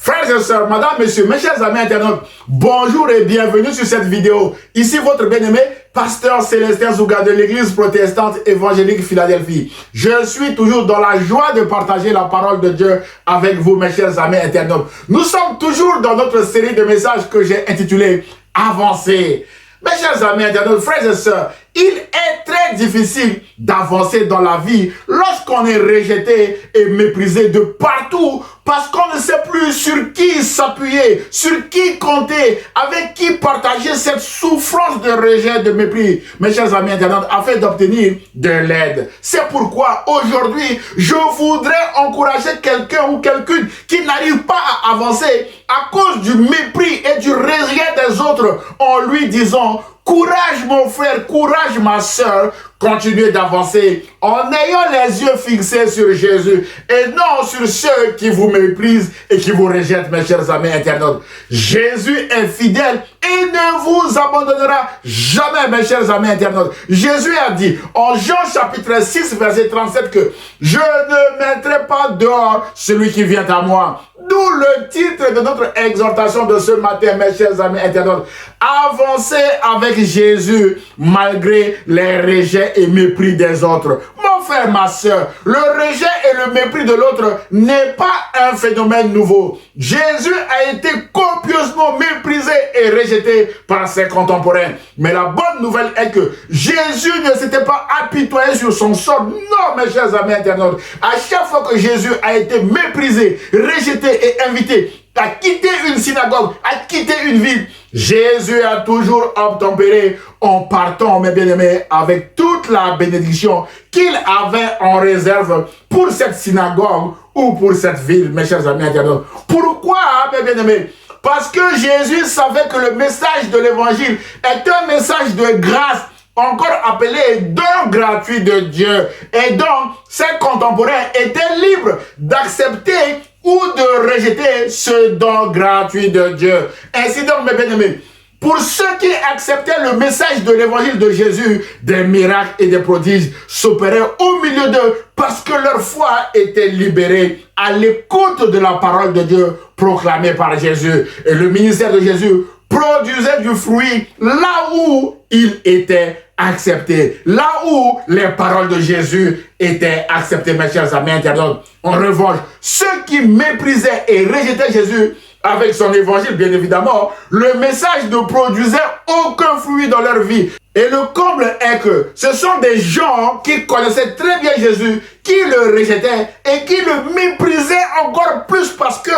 Frères et sœurs, madame, messieurs, mes chers amis internautes, bonjour et bienvenue sur cette vidéo. Ici votre bien-aimé, pasteur Célestin Zouga de l'église protestante évangélique Philadelphie. Je suis toujours dans la joie de partager la parole de Dieu avec vous, mes chers amis internautes. Nous sommes toujours dans notre série de messages que j'ai intitulé « Avancer ». Mes chers amis internautes, frères et sœurs, il est très difficile d'avancer dans la vie lorsqu'on est rejeté et méprisé de partout parce qu'on ne sait plus sur qui s'appuyer, sur qui compter, avec qui partager cette souffrance de rejet, de mépris, mes chers amis internautes, afin d'obtenir de l'aide. C'est pourquoi aujourd'hui, je voudrais encourager quelqu'un ou quelqu'une qui n'arrive pas à avancer à cause du mépris et du rejet des autres en lui disant: courage mon frère, courage ma sœur, continuez d'avancer en ayant les yeux fixés sur Jésus et non sur ceux qui vous méprisent et qui vous rejettent, mes chers amis internautes. Jésus est fidèle et ne vous abandonnera jamais, mes chers amis internautes. Jésus a dit en Jean chapitre 6 verset 37 que je ne mettrai pas dehors celui qui vient à moi. D'où le titre de notre exhortation de ce matin, mes chers amis internautes. Avancez avec Jésus malgré les rejets et mépris des autres. Mon frère, ma soeur, le rejet et le mépris de l'autre n'est pas un phénomène nouveau. Jésus a été copieusement méprisé et rejeté par ses contemporains. Mais la bonne nouvelle est que Jésus ne s'était pas apitoyé sur son sort. Non, mes chers amis internautes. À chaque fois que Jésus a été méprisé, rejeté et invité à quitter une synagogue, à quitter une ville, Jésus a toujours obtempéré en partant, mes bien-aimés, avec toute la bénédiction qu'il avait en réserve pour cette synagogue ou pour cette ville, mes chers amis internautes. Pourquoi, mes bien-aimés? Parce que Jésus savait que le message de l'évangile est un message de grâce, encore appelé don gratuit de Dieu. Et donc, ses contemporains étaient libres d'accepter ou de rejeter ce don gratuit de Dieu. Ainsi donc, mes bien-aimés, pour ceux qui acceptaient le message de l'évangile de Jésus, des miracles et des prodiges s'opéraient au milieu d'eux parce que leur foi était libérée à l'écoute de la parole de Dieu proclamée par Jésus. Et le ministère de Jésus produisait du fruit là où il était accepté, là où les paroles de Jésus étaient acceptées, mes chers amis internautes. En revanche, ceux qui méprisaient et rejetaient Jésus avec son évangile, bien évidemment, le message ne produisait aucun fruit dans leur vie. Et le comble est que ce sont des gens qui connaissaient très bien Jésus, qui le rejetaient et qui le méprisaient encore plus parce que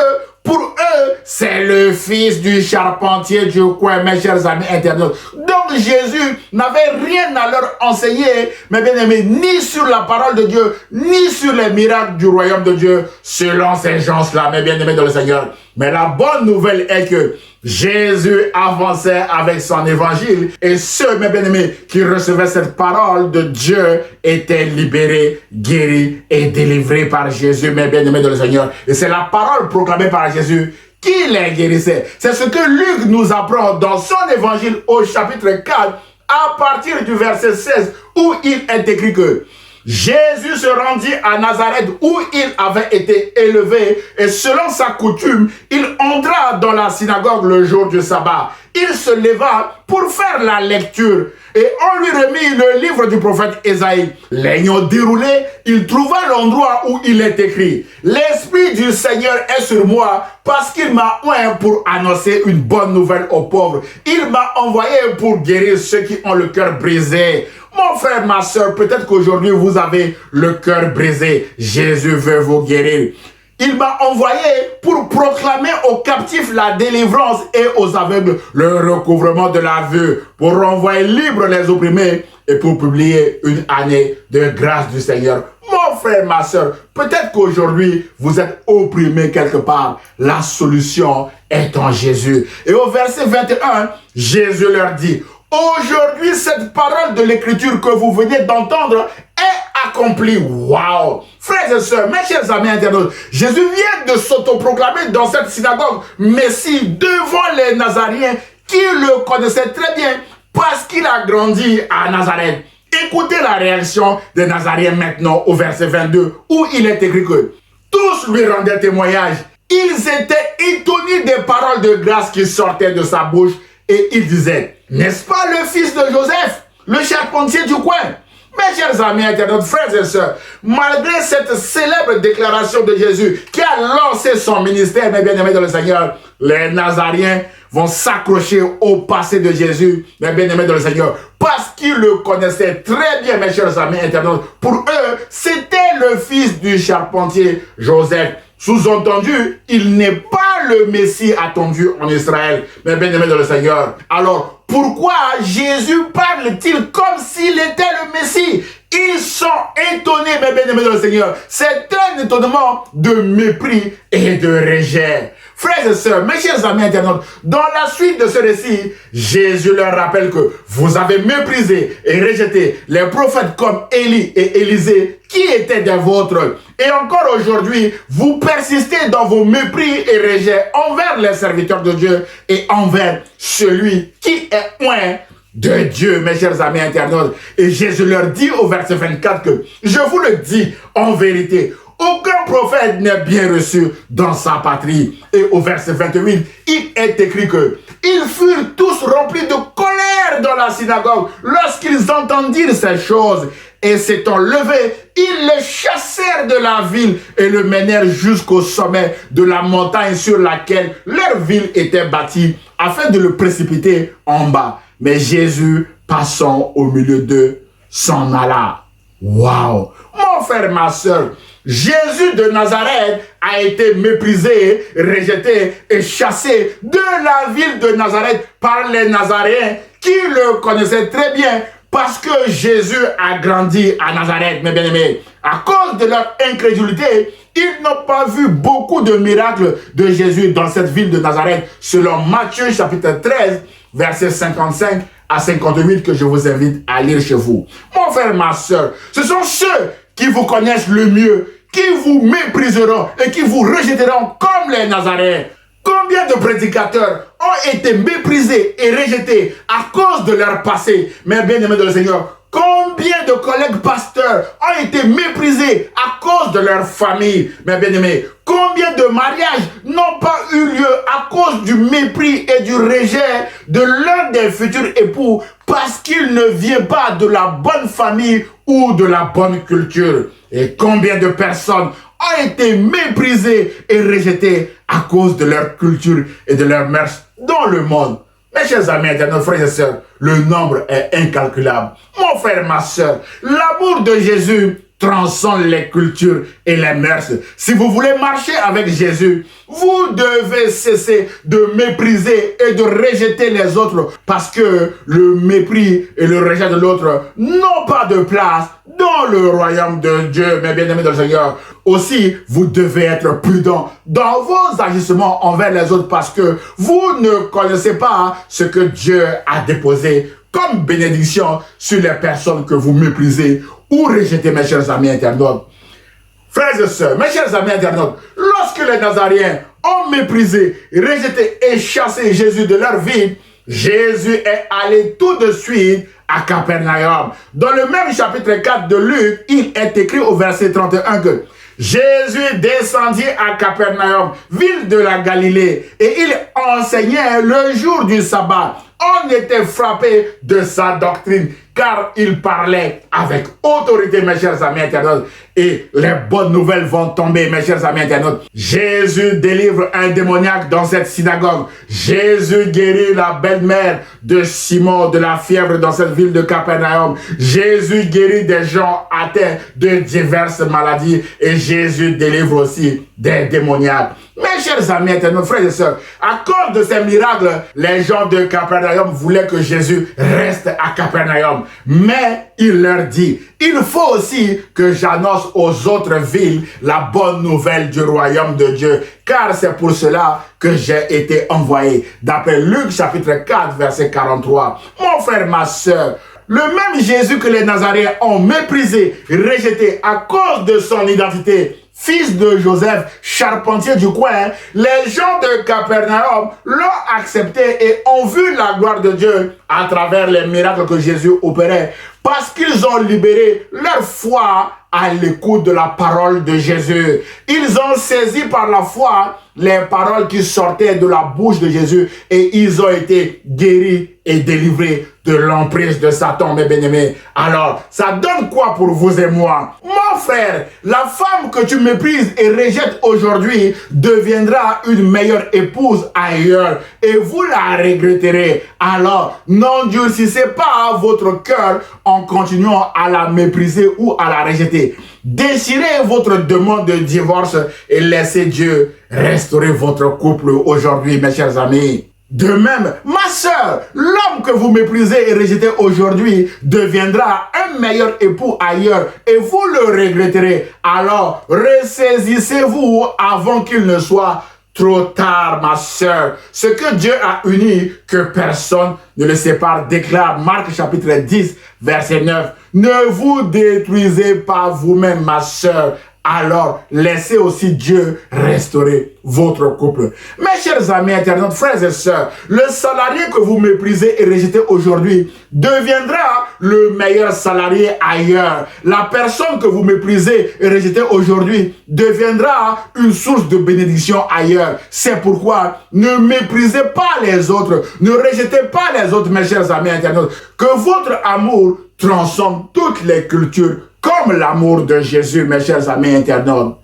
pour eux, c'est le fils du charpentier du coin, mes chers amis internautes. Donc Jésus n'avait rien à leur enseigner, mes bien-aimés, ni sur la parole de Dieu, ni sur les miracles du royaume de Dieu, selon ces gens-là, mes bien-aimés dans le Seigneur. Mais la bonne nouvelle est que Jésus avançait avec son évangile et ceux, mes bien-aimés, qui recevaient cette parole de Dieu étaient libérés, guéris et délivrés par Jésus, mes bien-aimés dans le Seigneur. Et c'est la parole proclamée par Jésus qui les guérissait. C'est ce que Luc nous apprend dans son évangile au chapitre 4 à partir du verset 16 où il est écrit que Jésus se rendit à Nazareth où il avait été élevé et selon sa coutume, il entra dans la synagogue le jour du sabbat. Il se leva pour faire la lecture et on lui remit le livre du prophète Ésaïe. L'ayant déroulé, il trouva l'endroit où il est écrit: l'Esprit du Seigneur est sur moi parce qu'il m'a oint pour annoncer une bonne nouvelle aux pauvres. Il m'a envoyé pour guérir ceux qui ont le cœur brisé. Mon frère, ma soeur, peut-être qu'aujourd'hui vous avez le cœur brisé. Jésus veut vous guérir. Il m'a envoyé pour proclamer aux captifs la délivrance et aux aveugles le recouvrement de la vue, pour renvoyer libres les opprimés et pour publier une année de grâce du Seigneur. Mon frère, ma soeur, peut-être qu'aujourd'hui vous êtes opprimé quelque part. La solution est en Jésus. Et au verset 21, Jésus leur dit: aujourd'hui, cette parole de l'écriture que vous venez d'entendre est accomplie. Waouh! Frères et sœurs, mes chers amis internautes, Jésus vient de s'autoproclamer dans cette synagogue Messie devant les Nazaréens qui le connaissaient très bien parce qu'il a grandi à Nazareth. Écoutez la réaction des Nazaréens maintenant au verset 22 où il est écrit que tous lui rendaient témoignage Ils étaient étonnés des paroles de grâce qui sortaient de sa bouche et ils disaient, n'est-ce pas le fils de Joseph, le charpentier du coin? Mes chers amis internautes, frères et sœurs, malgré cette célèbre déclaration de Jésus qui a lancé son ministère, mes bien-aimés dans le Seigneur, les Nazariens vont s'accrocher au passé de Jésus, mes bien-aimés dans le Seigneur, parce qu'ils le connaissaient très bien, mes chers amis internautes. Pour eux, c'était le fils du charpentier Joseph. Sous-entendu, il n'est pas le Messie attendu en Israël, mes bien-aimés dans le Seigneur. Alors, pourquoi Jésus parle-t-il comme s'il était le Messie? Ils sont étonnés, mes bien-aimés dans le Seigneur. C'est un étonnement de mépris et de rejet. Frères et sœurs, mes chers amis internautes, dans la suite de ce récit, Jésus leur rappelle que vous avez méprisé et rejeté les prophètes comme Élie et Élisée qui étaient des vôtres. Et encore aujourd'hui, vous persistez dans vos mépris et rejets envers les serviteurs de Dieu et envers celui qui est oint de Dieu, mes chers amis internautes. Et Jésus leur dit au verset 24 que, je vous le dis en vérité, aucun prophète n'est bien reçu dans sa patrie. Et au verset 28, il est écrit que ils furent tous remplis de colère dans la synagogue lorsqu'ils entendirent ces choses. Et s'étant levés, ils le chassèrent de la ville et le menèrent jusqu'au sommet de la montagne sur laquelle leur ville était bâtie, afin de le précipiter en bas. Mais Jésus, passant au milieu d'eux, s'en alla. Waouh! Mon frère, ma soeur, Jésus de Nazareth a été méprisé, rejeté et chassé de la ville de Nazareth par les Nazaréens qui le connaissaient très bien parce que Jésus a grandi à Nazareth, mes bien-aimés. À cause de leur incrédulité, ils n'ont pas vu beaucoup de miracles de Jésus dans cette ville de Nazareth, selon Matthieu chapitre 13, versets 55 à 58 que je vous invite à lire chez vous. Mon frère, ma soeur, ce sont ceux qui vous connaissent le mieux, qui vous mépriseront et qui vous rejetteront comme les Nazaréens. Combien de prédicateurs ont été méprisés et rejetés à cause de leur passé, mes bien-aimés de le Seigneur? Combien de collègues pasteurs ont été méprisés à cause de leur famille, mes bien-aimés? Combien de mariages n'ont pas eu lieu à cause du mépris et du rejet de l'un des futurs époux parce qu'il ne vient pas de la bonne famille ou de la bonne culture? Et combien de personnes ont été méprisées et rejetées à cause de leur culture et de leur mœurs dans le monde? Mes chers amis, nos frères et sœurs, le nombre est incalculable. Mon frère, ma sœur, l'amour de Jésus transcende les cultures et les mœurs. Si vous voulez marcher avec Jésus, vous devez cesser de mépriser et de rejeter les autres parce que le mépris et le rejet de l'autre n'ont pas de place dans le royaume de Dieu, mes bien-aimés dans le Seigneur. Aussi, vous devez être prudent dans vos agissements envers les autres parce que vous ne connaissez pas ce que Dieu a déposé comme bénédiction sur les personnes que vous méprisez ou rejetez, mes chers amis internautes. Frères et sœurs, mes chers amis internautes, lorsque les Nazaréens ont méprisé, rejeté et chassé Jésus de leur vie, Jésus est allé tout de suite à Capernaum. Dans le même chapitre 4 de Luc, il est écrit au verset 31 que Jésus descendit à Capernaum, ville de la Galilée, et il enseignait le jour du sabbat. On était frappé de sa doctrine, car il parlait avec autorité, mes chers amis internautes. Et les bonnes nouvelles vont tomber, mes chers amis internautes. Jésus délivre un démoniaque dans cette synagogue. Jésus guérit la belle-mère de Simon de la fièvre dans cette ville de Capernaum. Jésus guérit des gens atteints de diverses maladies. Et Jésus délivre aussi des démoniaques. Mes chers amis internautes, frères et sœurs, à cause de ces miracles, les gens de Capernaum voulaient que Jésus reste à Capernaum. Mais il leur dit, il faut aussi que j'annonce aux autres villes la bonne nouvelle du royaume de Dieu, car c'est pour cela que j'ai été envoyé. D'après Luc chapitre 4, verset 43. Mon frère, ma soeur, le même Jésus que les Nazaréens ont méprisé, rejeté à cause de son identité fils de Joseph, charpentier du coin, les gens de Capernaum l'ont accepté et ont vu la gloire de Dieu à travers les miracles que Jésus opérait, parce qu'ils ont libéré leur foi à l'écoute de la parole de Jésus. Ils ont saisi par la foi les paroles qui sortaient de la bouche de Jésus et ils ont été guéris et délivrés de l'emprise de Satan, mes bien-aimés. Alors, ça donne quoi pour vous et moi? Mon frère, la femme que tu méprises et rejettes aujourd'hui deviendra une meilleure épouse ailleurs et vous la regretterez. Alors, n'endurcissez pas votre cœur en continuant à la mépriser ou à la rejeter. Déchirez votre demande de divorce et laissez Dieu restaurer votre couple aujourd'hui, mes chers amis. De même, ma sœur, l'homme que vous méprisez et rejetez aujourd'hui deviendra un meilleur époux ailleurs et vous le regretterez. Alors, ressaisissez-vous avant qu'il ne soit trop tard, ma sœur. Ce que Dieu a uni, que personne ne le sépare, déclare Marc chapitre 10, verset 9. Ne vous détruisez pas vous-même, ma sœur. Alors, laissez aussi Dieu restaurer votre couple. Mes chers amis internautes, frères et sœurs, le salarié que vous méprisez et rejetez aujourd'hui deviendra le meilleur salarié ailleurs. La personne que vous méprisez et rejetez aujourd'hui deviendra une source de bénédiction ailleurs. C'est pourquoi ne méprisez pas les autres, ne rejetez pas les autres, mes chers amis internautes. Que votre amour transcende toutes les cultures, comme l'amour de Jésus, mes chers amis internautes.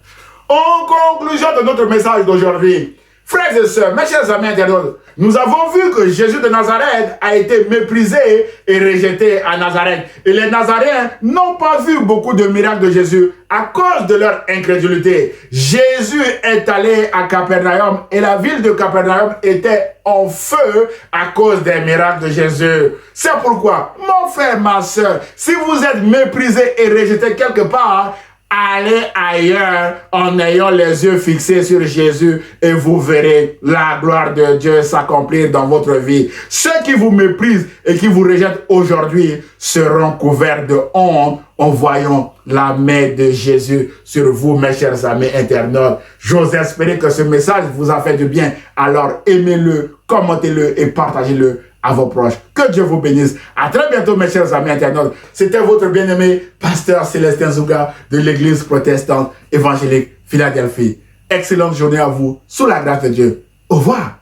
En conclusion de notre message d'aujourd'hui, frères et sœurs, mes chers amis internautes, nous avons vu que Jésus de Nazareth a été méprisé et rejeté à Nazareth. Et les Nazaréens n'ont pas vu beaucoup de miracles de Jésus à cause de leur incrédulité. Jésus est allé à Capernaum et la ville de Capernaum était en feu à cause des miracles de Jésus. C'est pourquoi, mon frère, ma soeur, si vous êtes méprisé et rejeté quelque part, allez ailleurs en ayant les yeux fixés sur Jésus et vous verrez la gloire de Dieu s'accomplir dans votre vie. Ceux qui vous méprisent et qui vous rejettent aujourd'hui seront couverts de honte en voyant la main de Jésus sur vous, mes chers amis internautes. J'ose espérer que ce message vous a fait du bien. Alors aimez-le, commentez-le et partagez-le à vos proches. Que Dieu vous bénisse. À très bientôt, mes chers amis internautes. C'était votre bien-aimé pasteur Célestin Zouga de l'église protestante évangélique Philadelphie. Excellente journée à vous, sous la grâce de Dieu. Au revoir.